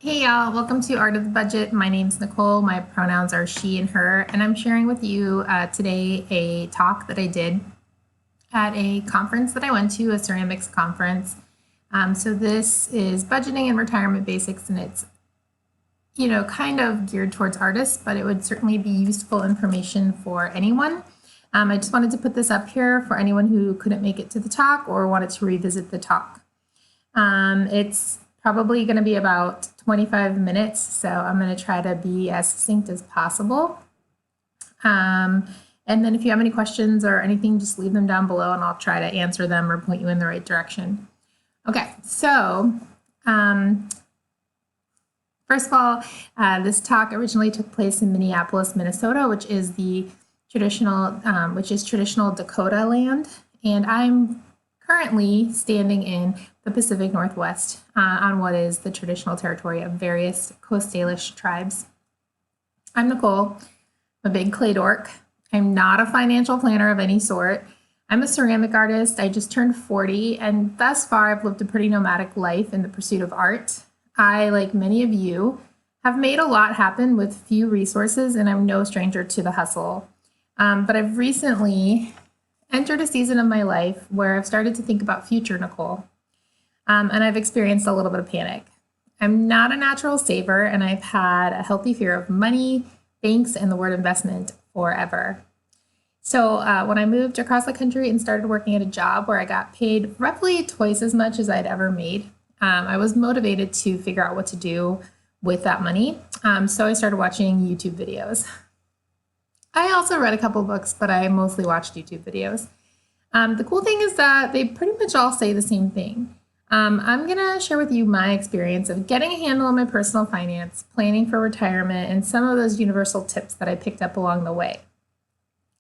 Hey y'all, welcome to Art of the Budget. My name's Nicole. My pronouns are she and her, and I'm sharing with you today a talk that I did at a conference that I went to, a ceramics conference. So this is budgeting and retirement basics, and it's kind of geared towards artists, but it would certainly be useful information for anyone. I just wanted to put this up here for anyone who couldn't make it to the talk or wanted to revisit the talk. It's probably going to be about 25 minutes, so I'm going to try to be as succinct as possible. And then if you have any questions or anything, just leave them down below and I'll try to answer them or point you in the right direction. Okay, so first of all, this talk originally took place in Minneapolis, Minnesota, which is traditional Dakota land, and I'm currently standing in the Pacific Northwest on what is the traditional territory of various Coast Salish tribes. I'm Nicole. I'm a big clay dork. I'm not a financial planner of any sort. I'm a ceramic artist. I just turned 40, and thus far I've lived a pretty nomadic life in the pursuit of art. I, like many of you, have made a lot happen with few resources, and I'm no stranger to the hustle. But I've recently entered a season of my life where I've started to think about future Nicole. And I've experienced a little bit of panic. I'm not a natural saver, and I've had a healthy fear of money, banks, and the word investment forever. So when I moved across the country and started working at a job where I got paid roughly twice as much as I'd ever made, I was motivated to figure out what to do with that money. So I started watching YouTube videos. I also read a couple books, but I mostly watched YouTube videos. The cool thing is that they pretty much all say the same thing. I'm going to share with you my experience of getting a handle on my personal finance, planning for retirement, and some of those universal tips that I picked up along the way.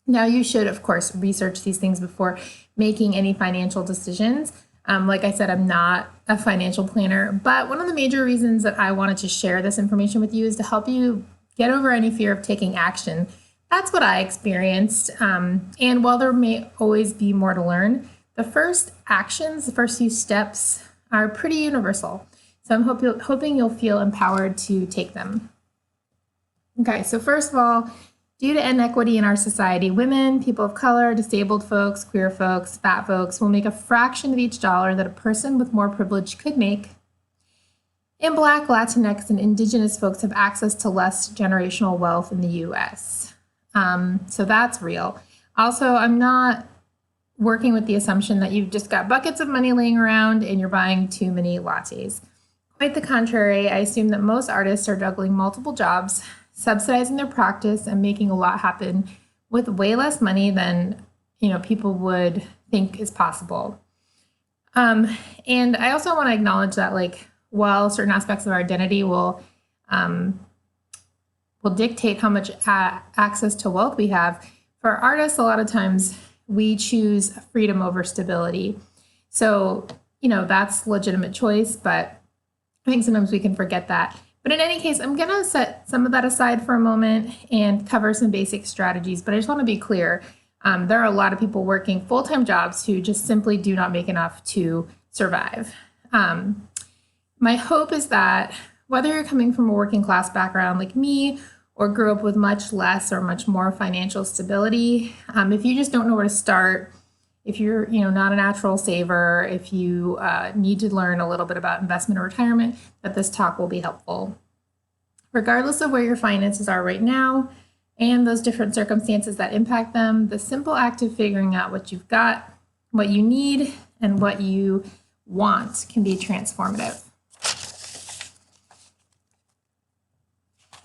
Now, you should, of course, research these things before making any financial decisions. Like I said, I'm not a financial planner, but one of the major reasons that I wanted to share this information with you is to help you get over any fear of taking action. That's what I experienced. And while there may always be more to learn, the first few steps are pretty universal. So I'm hoping you'll feel empowered to take them. Okay, so first of all, due to inequity in our society, women, people of color, disabled folks, queer folks, fat folks will make a fraction of each dollar that a person with more privilege could make. And Black, Latinx, and Indigenous folks have access to less generational wealth in the US. So that's real. Also, I'm not working with the assumption that you've just got buckets of money laying around and you're buying too many lattes. Quite the contrary, I assume that most artists are juggling multiple jobs, subsidizing their practice, and making a lot happen with way less money than people would think is possible. And I also want to acknowledge that, while certain aspects of our identity will dictate how much access to wealth we have, for artists, a lot of times we choose freedom over stability. So, that's a legitimate choice, but I think sometimes we can forget that. But in any case, I'm going to set some of that aside for a moment and cover some basic strategies. But I just want to be clear, there are a lot of people working full-time jobs who just simply do not make enough to survive. My hope is that whether you're coming from a working class background like me, or grew up with much less or much more financial stability, if you just don't know where to start, if you're not a natural saver, if you need to learn a little bit about investment or retirement, that this talk will be helpful. Regardless of where your finances are right now and those different circumstances that impact them, the simple act of figuring out what you've got, what you need, and what you want can be transformative.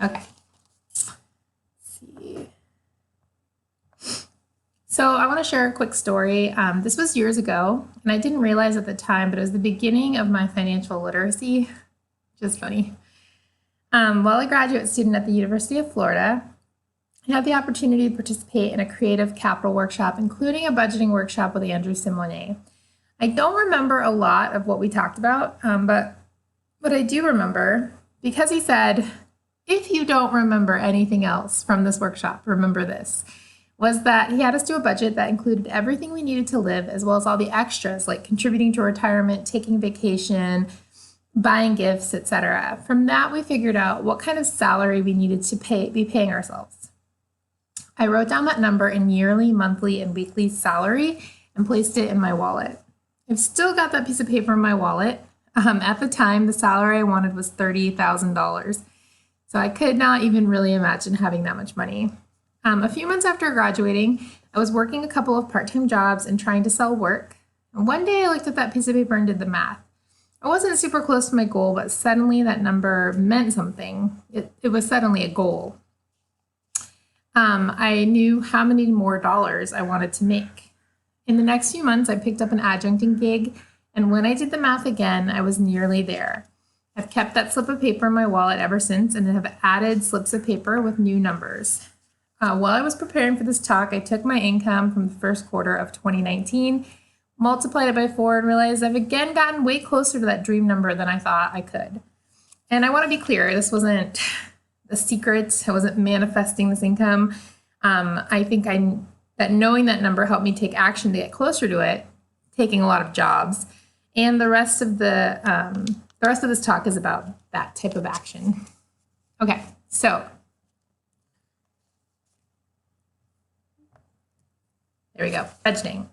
Okay. So I want to share a quick story. This was years ago, and I didn't realize at the time, but it was the beginning of my financial literacy. Just funny. While a graduate student at the University of Florida, I had the opportunity to participate in a creative capital workshop, including a budgeting workshop with Andrew Simone. I don't remember a lot of what we talked about, but what I do remember, because he said, if you don't remember anything else from this workshop, remember this, was that he had us do a budget that included everything we needed to live, as well as all the extras, like contributing to retirement, taking vacation, buying gifts, etc. From that, we figured out what kind of salary we needed to be paying ourselves. I wrote down that number in yearly, monthly, and weekly salary and placed it in my wallet. I've still got that piece of paper in my wallet. At the time, the salary I wanted was $30,000. So I could not even really imagine having that much money. A few months after graduating, I was working a couple of part-time jobs and trying to sell work. And one day I looked at that piece of paper and did the math. I wasn't super close to my goal, but suddenly that number meant something. It was suddenly a goal. I knew how many more dollars I wanted to make. In the next few months, I picked up an adjuncting gig, and when I did the math again, I was nearly there. I've kept that slip of paper in my wallet ever since and have added slips of paper with new numbers. While I was preparing for this talk, I took my income from the first quarter of 2019, multiplied it by 4, and realized I've again gotten way closer to that dream number than I thought I could. And I want to be clear, this wasn't a secret. I wasn't manifesting this income. I think that knowing that number helped me take action to get closer to it, taking a lot of jobs. And the rest of this talk is about that type of action. Okay, so there we go, budgeting.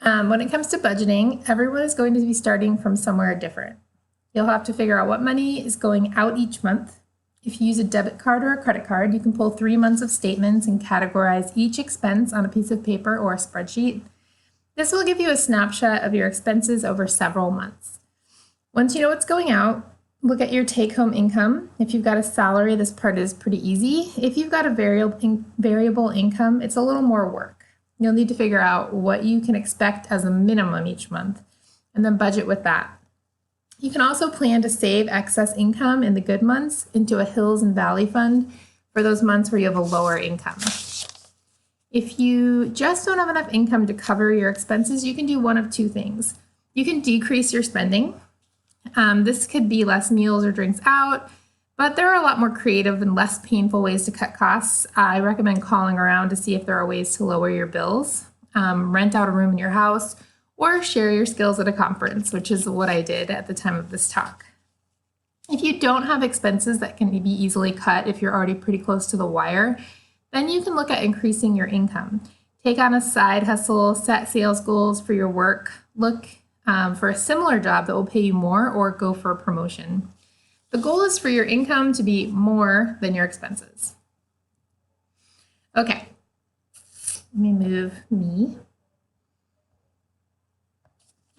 When it comes to budgeting, everyone is going to be starting from somewhere different. You'll have to figure out what money is going out each month. If you use a debit card or a credit card, you can pull 3 months of statements and categorize each expense on a piece of paper or a spreadsheet. This will give you a snapshot of your expenses over several months. Once you know what's going out, look at your take-home income. If you've got a salary, this part is pretty easy. If you've got a variable income, it's a little more work. You'll need to figure out what you can expect as a minimum each month and then budget with that. You can also plan to save excess income in the good months into a hills and valley fund for those months where you have a lower income. If you just don't have enough income to cover your expenses, you can do one of two things. You can decrease your spending. This could be less meals or drinks out, but there are a lot more creative and less painful ways to cut costs. I recommend calling around to see if there are ways to lower your bills, rent out a room in your house, or share your skills at a conference, which is what I did at the time of this talk. If you don't have expenses that can be easily cut if you're already pretty close to the wire, then you can look at increasing your income. Take on a side hustle, set sales goals for your work, look for a similar job that will pay you more, or go for a promotion. The goal is for your income to be more than your expenses. Okay, let me move me.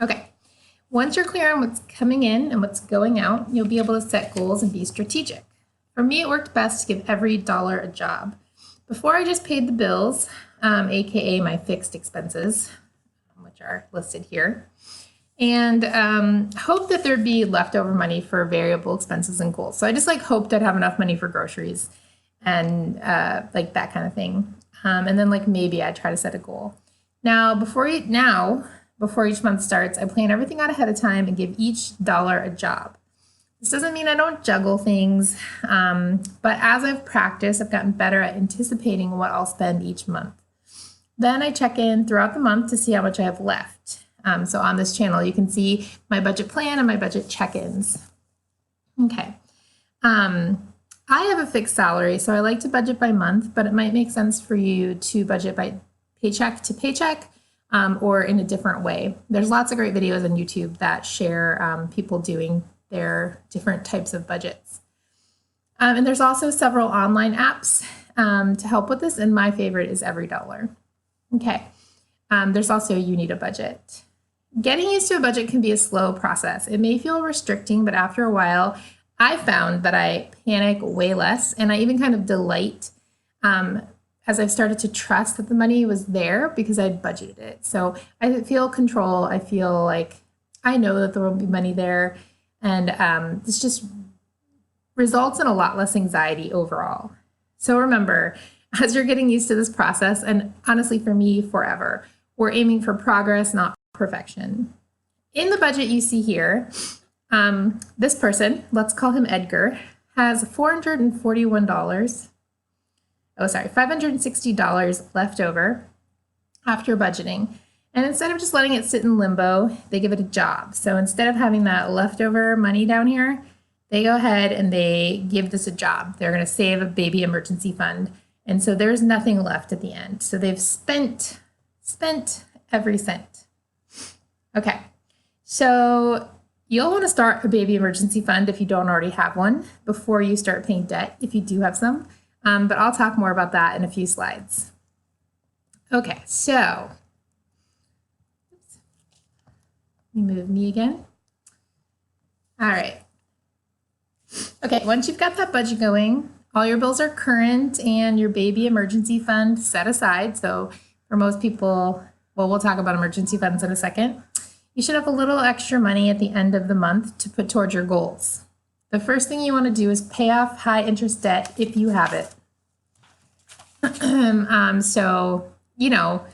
Okay, once you're clear on what's coming in and what's going out, you'll be able to set goals and be strategic. For me, it worked best to give every dollar a job. Before, I just paid the bills, aka my fixed expenses, which are listed here, and hoped that there'd be leftover money for variable expenses and goals. So I just hoped I'd have enough money for groceries and that kind of thing. And then maybe I'd try to set a goal. Now, before each month starts, I plan everything out ahead of time and give each dollar a job. This doesn't mean I don't juggle things, but as I've practiced, I've gotten better at anticipating what I'll spend each month. Then I check in throughout the month to see how much I have left. So on this channel, you can see my budget plan and my budget check-ins. Okay. I have a fixed salary, so I like to budget by month, but it might make sense for you to budget by paycheck to paycheck, or in a different way. There's lots of great videos on YouTube that share people doing their different types of budgets. And there's also several online apps to help with this, and my favorite is everydollar. Okay, there's also You Need a Budget. Getting used to a budget can be a slow process. It may feel restricting, but after a while, I found that I panic way less, and I even kind of delight as I've started to trust that the money was there because I'd budgeted it. So I feel control. I feel like I know that there will be money there, and this just results in a lot less anxiety overall. So remember, as you're getting used to this process, and honestly for me, forever, we're aiming for progress, not perfection. In the budget you see here, this person, let's call him Edgar, has $560 left over after budgeting. And instead of just letting it sit in limbo, they give it a job. So instead of having that leftover money down here, they go ahead and they give this a job. They're going to save a baby emergency fund. And so there's nothing left at the end. So they've spent every cent. Okay, so you'll want to start a baby emergency fund if you don't already have one before you start paying debt, if you do have some. But I'll talk more about that in a few slides. Okay, so let me move me again. All right. Okay, once you've got that budget going, all your bills are current and your baby emergency fund set aside. So for most people, well, we'll talk about emergency funds in a second. You should have a little extra money at the end of the month to put towards your goals. The first thing you want to do is pay off high interest debt if you have it. So, you know,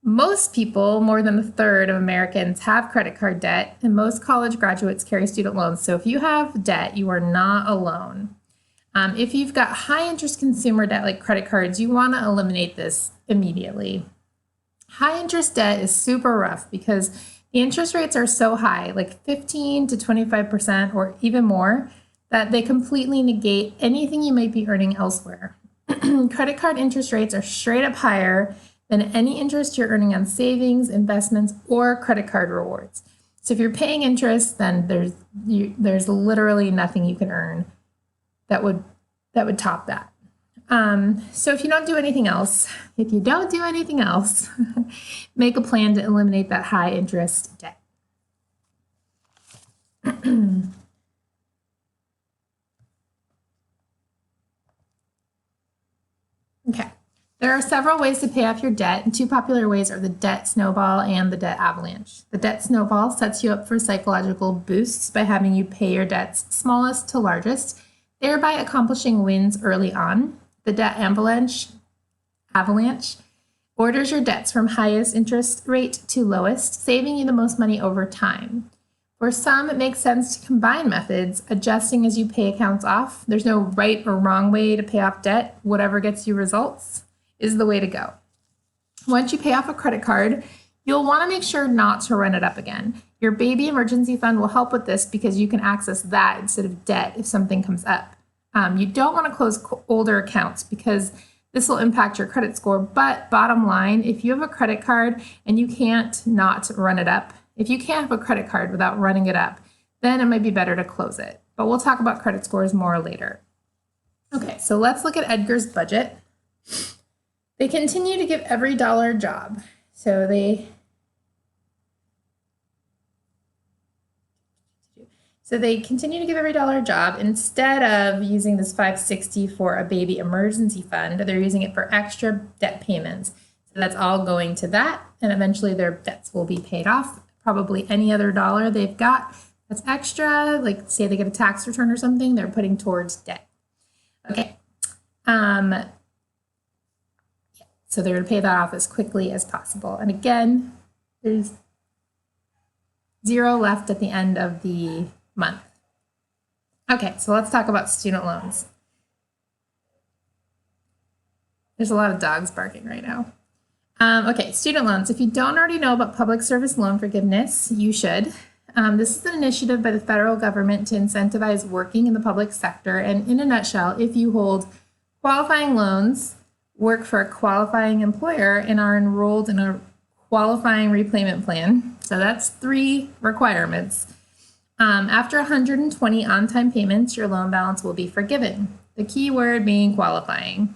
most people, more than a third of Americans, have credit card debt, and most college graduates carry student loans. So if you have debt, you are not alone. If you've got high interest consumer debt like credit cards, you want to eliminate this immediately. High interest debt is super rough because the interest rates are so high, like 15 to 25% or even more, that they completely negate anything you might be earning elsewhere. Credit card interest rates are straight up higher than any interest you're earning on savings, investments, or credit card rewards. So if you're paying interest, then there's literally nothing you can earn that would top that. So if you don't do anything else, make a plan to eliminate that high interest debt. Okay, there are several ways to pay off your debt, and two popular ways are the debt snowball and the debt avalanche. The debt snowball sets you up for psychological boosts by having you pay your debts smallest to largest, thereby accomplishing wins early on. The debt avalanche orders your debts from highest interest rate to lowest, saving you the most money over time. For some, it makes sense to combine methods, adjusting as you pay accounts off. There's no right or wrong way to pay off debt. Whatever gets you results is the way to go. Once you pay off a credit card, you'll want to make sure not to run it up again. Your baby emergency fund will help with this because you can access that instead of debt if something comes up. You don't want to close older accounts because this will impact your credit score. But bottom line, if you have a credit card and you can't not run it up, if you can't have a credit card without running it up, then it might be better to close it. But we'll talk about credit scores more later. Okay, so let's look at Edgars' budget. They continue to give every dollar a job. So they continue to give every dollar a job. Instead of using this $560 for a baby emergency fund, they're using it for extra debt payments. So that's all going to that, and eventually their debts will be paid off. Probably any other dollar they've got that's extra, like say they get a tax return or something, they're putting towards debt. Okay. So they're going to pay that off as quickly as possible. And again, there's zero left at the end of the month. Okay, so let's talk about student loans. There's a lot of dogs barking right now. Okay, student loans. If you don't already know about public service loan forgiveness, you should. This is an initiative by the federal government to incentivize working in the public sector. And in a nutshell, if you hold qualifying loans, work for a qualifying employer, and are enrolled in a qualifying repayment plan, so that's 3 requirements. After 120 on-time payments, your loan balance will be forgiven. The key word being qualifying.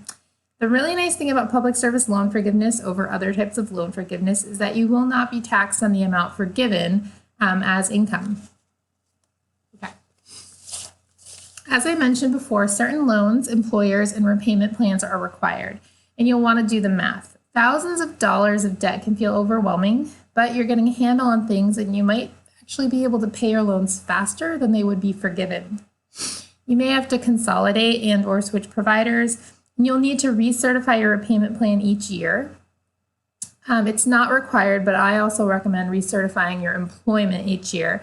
The really nice thing about public service loan forgiveness over other types of loan forgiveness is that you will not be taxed on the amount forgiven as income. Okay. As I mentioned before, certain loans, employers, and repayment plans are required, and you'll want to do the math. Thousands of dollars of debt can feel overwhelming, but you're getting a handle on things and you might actually be able to pay your loans faster than they would be forgiven. You may have to consolidate and or switch providers. You'll need to recertify your repayment plan each year. It's not required, but I also recommend recertifying your employment each year.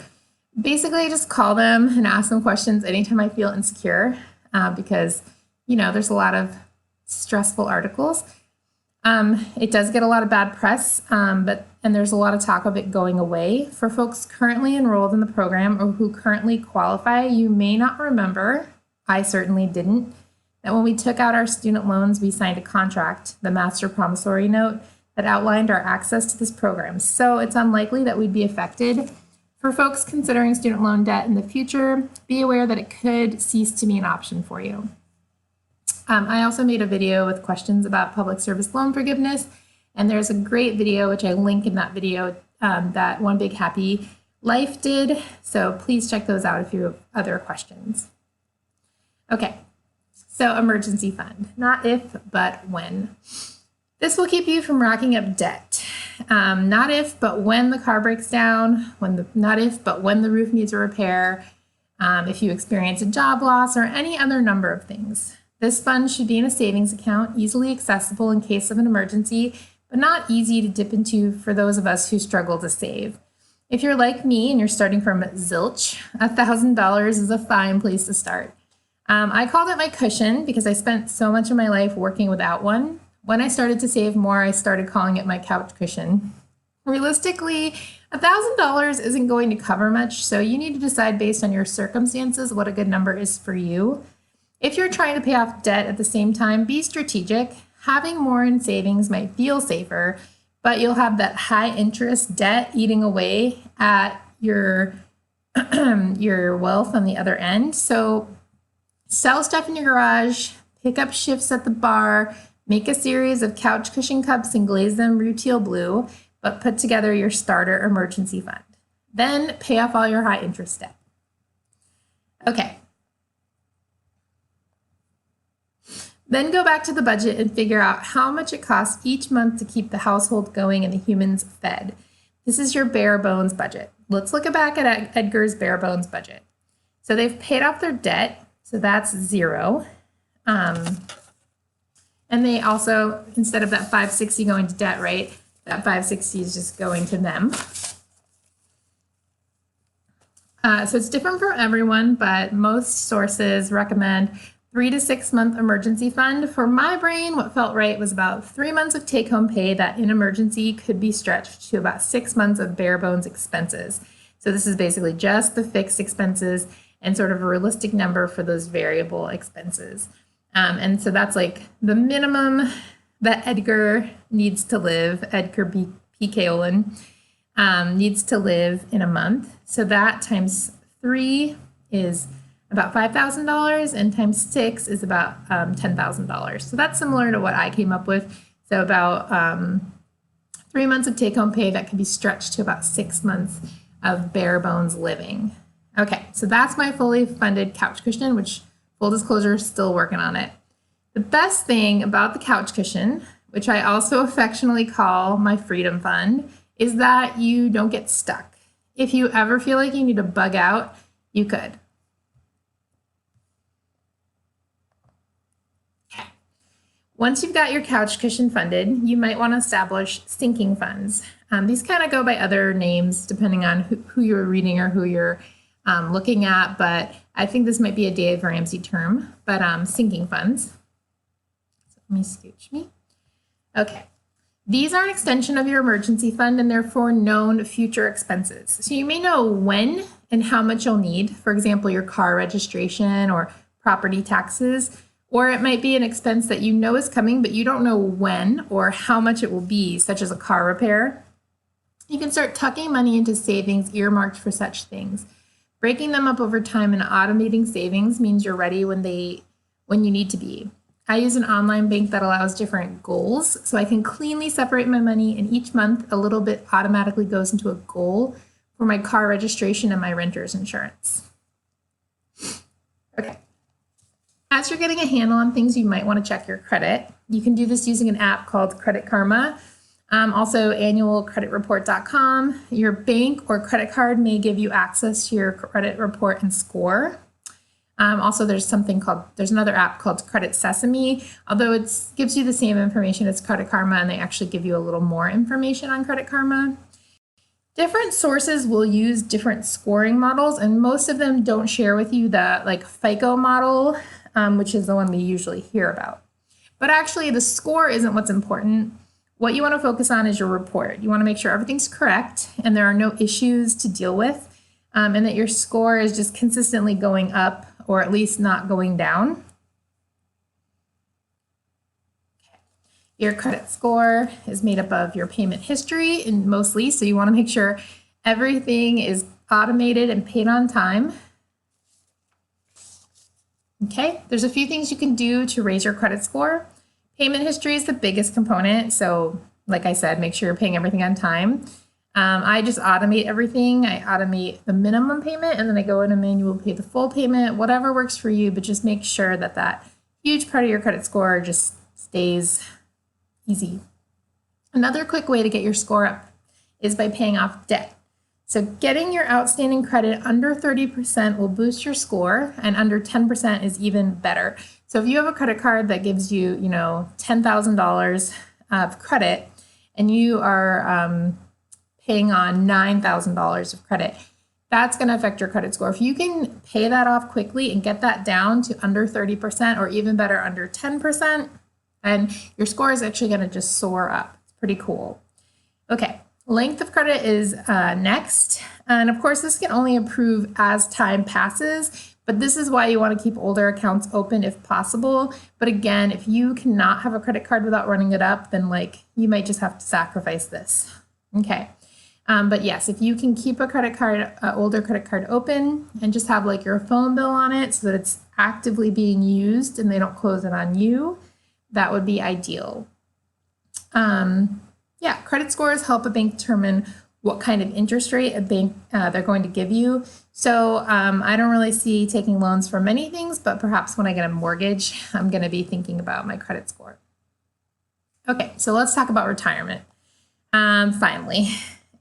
Basically, I just call them and ask them questions anytime I feel insecure because, you know, there's a lot of stressful articles. It does get a lot of bad press, and there's a lot of talk of it going away. For folks currently enrolled in the program or who currently qualify, you may not remember, I certainly didn't, that when we took out our student loans, we signed a contract, the master promissory note, that outlined our access to this program. So it's unlikely that we'd be affected. For folks considering student loan debt in the future, be aware that it could cease to be an option for you. I also made a video with questions about public service loan forgiveness, and there's a great video, which I link in that video, that One Big Happy Life did. So please check those out if you have other questions. Okay, so emergency fund, not if, but when. This will keep you from racking up debt. Not if, but when the car breaks down, not if, but when the roof needs a repair, if you experience a job loss, or any other number of things. This fund should be in a savings account, easily accessible in case of an emergency, but not easy to dip into for those of us who struggle to save. If you're like me and you're starting from zilch, $1,000 is a fine place to start. I called it my cushion because I spent so much of my life working without one. When I started to save more, I started calling it my couch cushion. Realistically, $1,000 isn't going to cover much, so you need to decide based on your circumstances what a good number is for you. If you're trying to pay off debt at the same time, be strategic. Having more in savings might feel safer, but you'll have that high interest debt eating away at your wealth on the other end. So sell stuff in your garage, pick up shifts at the bar, make a series of couch cushion cups and glaze them rutile blue, but put together your starter emergency fund. Then pay off all your high interest debt. Okay. Then go back to the budget and figure out how much it costs each month to keep the household going and the humans fed. This is your bare bones budget. Let's look back at Edgars' bare bones budget. So they've paid off their debt, so that's zero. And they also, instead of that $560 going to debt, right, that $560 is just going to them. So it's different for everyone, but most sources recommend 3 to 6 month emergency fund. For my brain, what felt right was about 3 months of take-home pay that in emergency could be stretched to about 6 months of bare bones expenses. So this is basically just the fixed expenses and sort of a realistic number for those variable expenses. And so that's like the minimum that Edgar needs to live, Edgar P.K. Olin, needs to live in a month. So that times 3 is about $5,000 and times 6 is about $10,000. So that's similar to what I came up with. So about 3 months of take-home pay that can be stretched to about 6 months of bare bones living. Okay, so that's my fully funded couch cushion, which, full disclosure, still working on it. The best thing about the couch cushion, which I also affectionately call my freedom fund, is that you don't get stuck. If you ever feel like you need to bug out, you could. Once you've got your couch cushion funded, you might want to establish sinking funds. These kind of go by other names depending on who you're reading or who you're looking at, but I think this might be a Dave Ramsey term, but sinking funds. So let me scooch me. Okay. These are an extension of your emergency fund and therefore known future expenses. So you may know when and how much you'll need, for example, your car registration or property taxes. Or it might be an expense that you know is coming, but you don't know when or how much it will be, such as a car repair. You can start tucking money into savings earmarked for such things. Breaking them up over time and automating savings means you're ready when you need to be. I use an online bank that allows different goals, so I can cleanly separate my money, and each month a little bit automatically goes into a goal for my car registration and my renter's insurance. Okay. As you're getting a handle on things, you might want to check your credit. You can do this using an app called Credit Karma. Also, annualcreditreport.com. Your bank or credit card may give you access to your credit report and score. Also, there's another app called Credit Sesame, although it gives you the same information as Credit Karma, and they actually give you a little more information on Credit Karma. Different sources will use different scoring models, and most of them don't share with you the FICO model, which is the one we usually hear about. But actually, the score isn't what's important. What you want to focus on is your report. You want to make sure everything's correct and there are no issues to deal with, and that your score is just consistently going up or at least not going down. Your credit score is made up of your payment history and mostly, so you want to make sure everything is automated and paid on time. Okay, there's a few things you can do to raise your credit score. Payment history is the biggest component, so like I said, make sure you're paying everything on time. I just automate everything. I automate the minimum payment and then I go in and manually pay the full payment, whatever works for you, but just make sure that that huge part of your credit score just stays easy. Another quick way to get your score up is by paying off debt. So getting your outstanding credit under 30% will boost your score, and under 10% is even better. So if you have a credit card that gives you, $10,000 of credit and you are paying on $9,000 of credit, that's going to affect your credit score. If you can pay that off quickly and get that down to under 30% or even better, under 10%, and your score is actually going to just soar up. It's pretty cool. Okay, length of credit is next. And of course, this can only improve as time passes, but this is why you want to keep older accounts open if possible. But again, if you cannot have a credit card without running it up, then you might just have to sacrifice this. Okay. But yes, if you can keep a credit card, older credit card open and just have your phone bill on it so that it's actively being used and they don't close it on you, that would be ideal. Yeah, credit scores help a bank determine what kind of interest rate a bank they're going to give you. So I don't really see taking loans for many things, but perhaps when I get a mortgage, I'm going to be thinking about my credit score. Okay, so let's talk about retirement. Finally,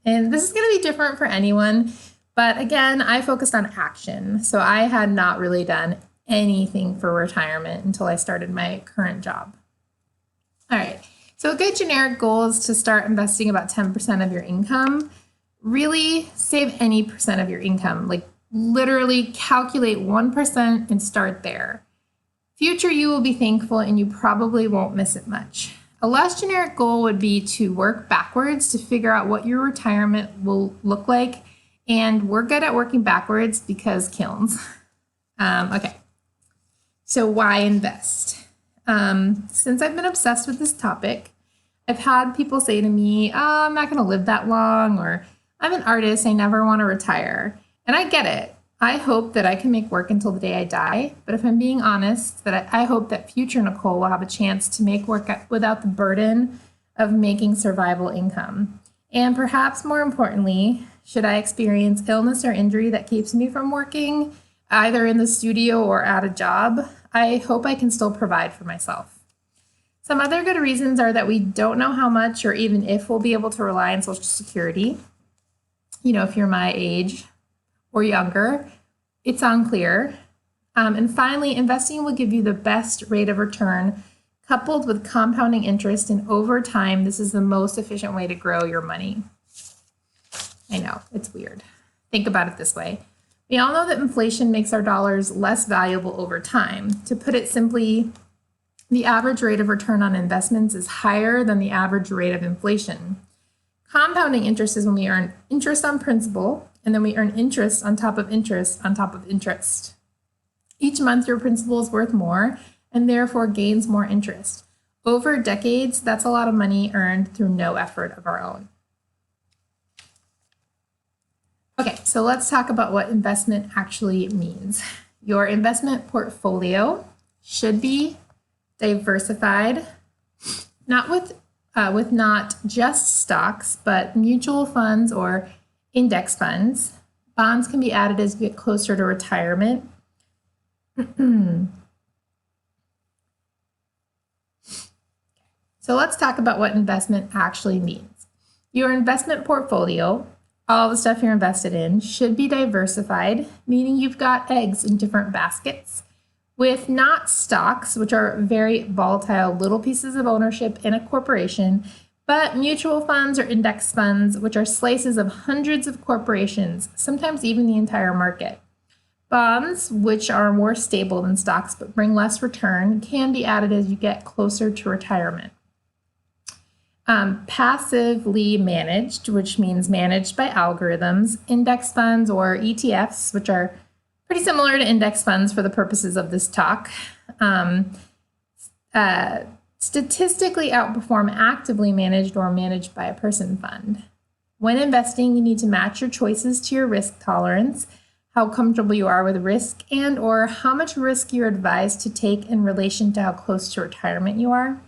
and this is going to be different for anyone, but again, I focused on action. So I had not really done anything for retirement until I started my current job. All right. So a good generic goal is to start investing about 10% of your income. Really save any percent of your income, literally calculate 1% and start there. Future you will be thankful and you probably won't miss it much. A less generic goal would be to work backwards to figure out what your retirement will look like. And we're good at working backwards because kilns. Okay, so why invest? Since I've been obsessed with this topic, I've had people say to me, I'm not going to live that long, or I'm an artist, I never want to retire. And I get it. I hope that I can make work until the day I die. But if I'm being honest, that I hope that future Nicole will have a chance to make work without the burden of making survival income. And perhaps more importantly, should I experience illness or injury that keeps me from working, either in the studio or at a job, I hope I can still provide for myself. Some other good reasons are that we don't know how much or even if we'll be able to rely on Social Security. If you're my age or younger, it's unclear. And finally, investing will give you the best rate of return coupled with compounding interest, and over time, this is the most efficient way to grow your money. I know, it's weird. Think about it this way. We all know that inflation makes our dollars less valuable over time. To put it simply, the average rate of return on investments is higher than the average rate of inflation. Compounding interest is when we earn interest on principal, and then we earn interest on top of interest on top of interest. Each month, your principal is worth more and therefore gains more interest. Over decades, that's a lot of money earned through no effort of our own. Okay, so let's talk about what investment actually means. Your investment portfolio should be diversified, not with not just stocks, but mutual funds or index funds. Bonds can be added as you get closer to retirement. So let's talk about what investment actually means. Your investment portfolio, all the stuff you're invested in, should be diversified, meaning you've got eggs in different baskets, with not stocks, which are very volatile little pieces of ownership in a corporation, but mutual funds or index funds, which are slices of hundreds of corporations, sometimes even the entire market. Bonds, which are more stable than stocks but bring less return, can be added as you get closer to retirement. Passively managed, which means managed by algorithms, index funds or ETFs, which are pretty similar to index funds for the purposes of this talk, statistically outperform actively managed or managed by a person fund. When investing, you need to match your choices to your risk tolerance, how comfortable you are with risk, and or how much risk you're advised to take in relation to how close to retirement you are.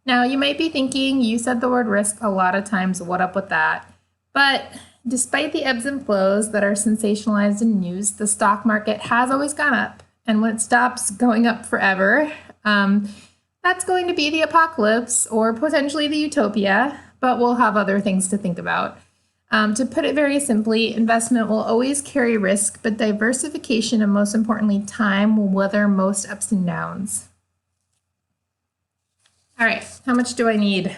Now, you might be thinking, you said the word risk a lot of times, what up with that? But despite the ebbs and flows that are sensationalized in news, the stock market has always gone up. And when it stops going up forever, that's going to be the apocalypse or potentially the utopia, but we'll have other things to think about. To put it very simply, investment will always carry risk, but diversification and most importantly, time will weather most ups and downs. All right, how much do I need?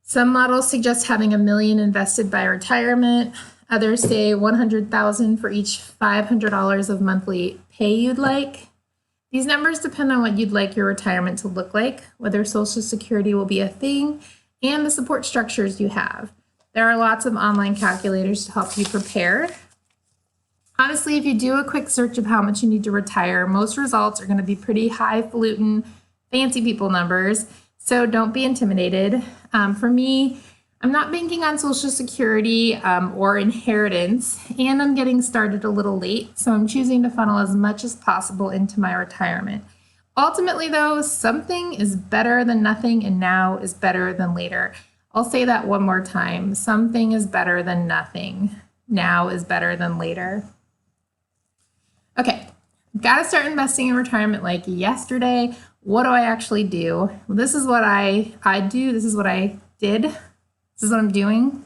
Some models suggest having $1 million invested by retirement. Others say $100,000 for each $500 of monthly pay you'd like. These numbers depend on what you'd like your retirement to look like, whether Social Security will be a thing, and the support structures you have. There are lots of online calculators to help you prepare. Honestly, if you do a quick search of how much you need to retire, most results are going to be pretty highfalutin, fancy people numbers, so don't be intimidated. For me, I'm not banking on Social Security or inheritance, and I'm getting started a little late, so I'm choosing to funnel as much as possible into my retirement. Ultimately, though, something is better than nothing, and now is better than later. I'll say that one more time. Something is better than nothing. Now is better than later. Okay, got to start investing in retirement like yesterday. What do I actually do? Well, this is what I do. This is what I did. This is what I'm doing.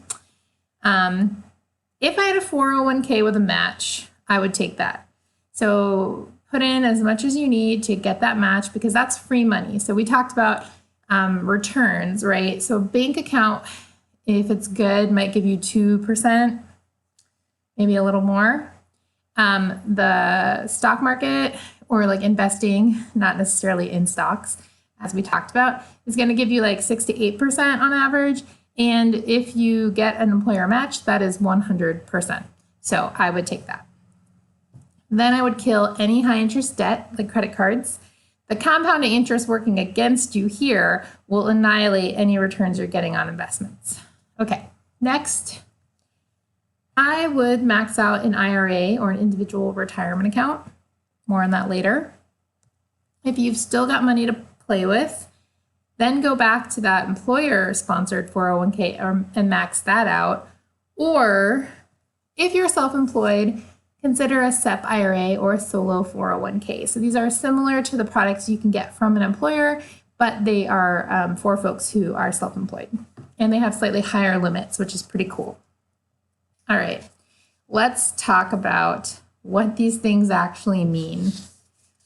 If I had a 401k with a match, I would take that. So put in as much as you need to get that match because that's free money. So we talked about returns, right? So bank account, if it's good, might give you 2%, maybe a little more. The stock market or like investing, not necessarily in stocks, as we talked about, is going to give you like 6 to 8% on average. And if you get an employer match, that is 100%. So I would take that. Then I would kill any high interest debt, like credit cards. The compounding interest working against you here will annihilate any returns you're getting on investments. Okay, next, I would max out an IRA or an individual retirement account. More on that later. If you've still got money to play with, then go back to that employer-sponsored 401k and max that out. Or if you're self-employed, consider a SEP IRA or a solo 401k. So these are similar to the products you can get from an employer, but they are for folks who are self-employed. And they have slightly higher limits, which is pretty cool. All right, let's talk about what these things actually mean.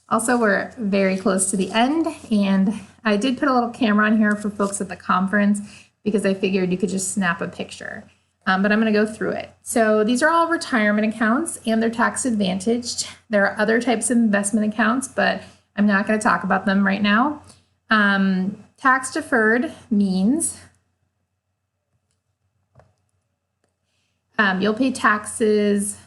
Also, we're very close to the end, and I did put a little camera on here for folks at the conference because I figured you could just snap a picture. But I'm going to go through it. So these are all retirement accounts, and they're tax advantaged. There are other types of investment accounts, but I'm not going to talk about them right now. Tax deferred means you'll pay taxes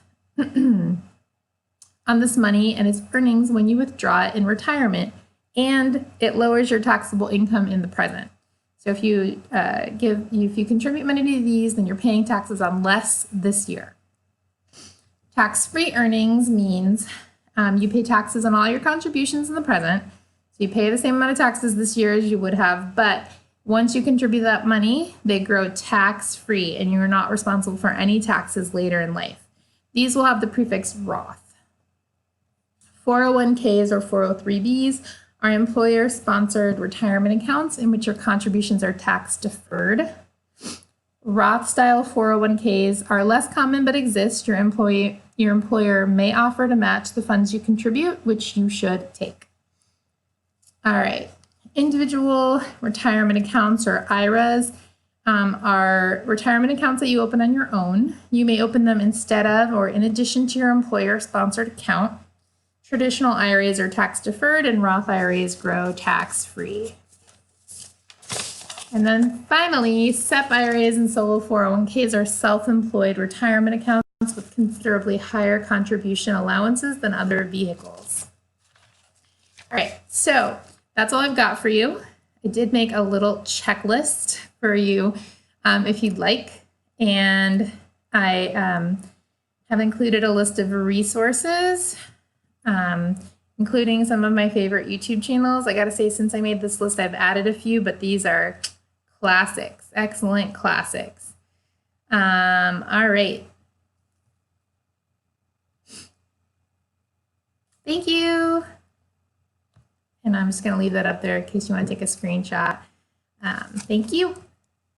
on this money and its earnings when you withdraw it in retirement, and it lowers your taxable income in the present. So if you contribute money to these, then you're paying taxes on less this year. Tax-free earnings means you pay taxes on all your contributions in the present. So you pay the same amount of taxes this year as you would have, but once you contribute that money, they grow tax-free, and you are not responsible for any taxes later in life. These will have the prefix Roth. 401ks or 403bs are employer-sponsored retirement accounts in which your contributions are tax-deferred. Roth-style 401ks are less common but exist. Your employer may offer to match the funds you contribute, which you should take. All right. Individual retirement accounts or IRAs are retirement accounts that you open on your own. You may open them instead of or in addition to your employer-sponsored account. Traditional IRAs are tax deferred and Roth IRAs grow tax free. And then finally, SEP IRAs and solo 401ks are self-employed retirement accounts with considerably higher contribution allowances than other vehicles. All right, so that's all I've got for you. I did make a little checklist for you if you'd like, and I have included a list of resources, including some of my favorite YouTube channels. I gotta say, since I made this list, I've added a few, but these are classics, excellent classics. All right. Thank you. And I'm just going to leave that up there in case you want to take a screenshot. Thank you.